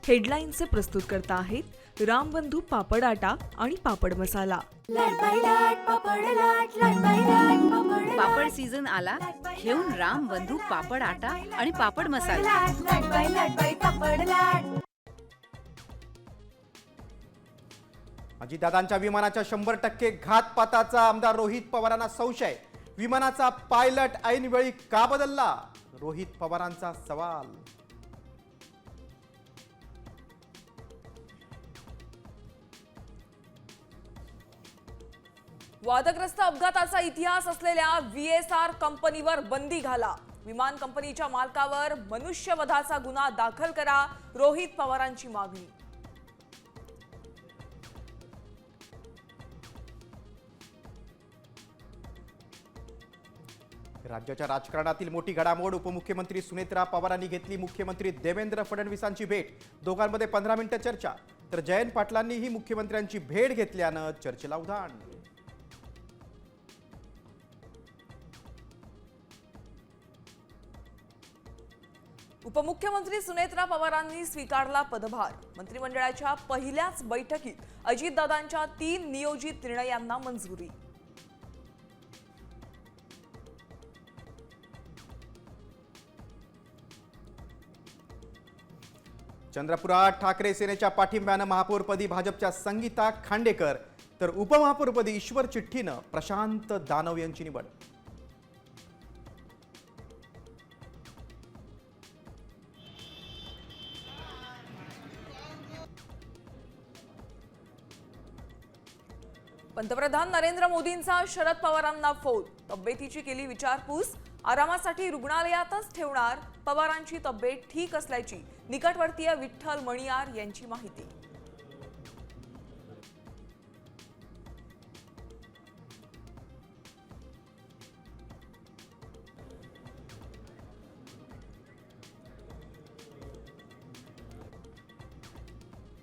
हेडलाईन्सचे प्रस्तुतकर्ता आहेत रामबंधू पापड आटा आणि पापड मसाला। पापड सीझन आला, घेऊन रामबंधू पापड आटा आणि पापड मसाला। अजितदादांच्या विमानाच्या 100% घातपाताचा आमदार रोहित पवारांना संशय। विमानाचा पायलट ऐनवेळी का बदलला? रोहित पवारांचा सवाल। वादग्रस्त अपघाताचा इतिहास असलेल्या VSR कंपनीवर बंदी घाला। विमान कंपनीच्या मालकावर मनुष्यवधाचा गुन्हा दाखल करा, रोहित पवारांची मागणी। राज्याच्या राजकारणातील मोठी घडामोड। उपमुख्यमंत्री सुनेत्रा पवारांनी घेतली मुख्यमंत्री देवेंद्र फडणवीसांची भेट। दोघांमध्ये 15 मिनिटं चर्चा। तर जयंत पाटलांनीही मुख्यमंत्र्यांची भेट घेतल्यानं चर्चेला उधाण। उपमुख्यमंत्री सुनेत्रा पवारांनी स्वीकारला पदभार। मंत्रिमंडळाच्या पहिल्याच बैठकीत अजितदादांच्या 3 नियोजित निर्णयांना मंजुरी। चंद्रपुरात ठाकरे सेनेच्या पाठिंब्यानं महापौरपदी भाजपच्या संगीता खांडेकर, तर उपमहापौरपदी ईश्वर चिठ्ठीनं प्रशांत दानव यांची निवड। पंतप्रधान नरेंद्र मोदींचा शरद पवारांना फोन। तब्येतीची केली विचारपूस। आरामासाठी रुग्णालयातच ठेवणार। पवारांची तब्येत ठीक असल्याची निकटवर्तीय विठ्ठल मणियार यांची माहिती।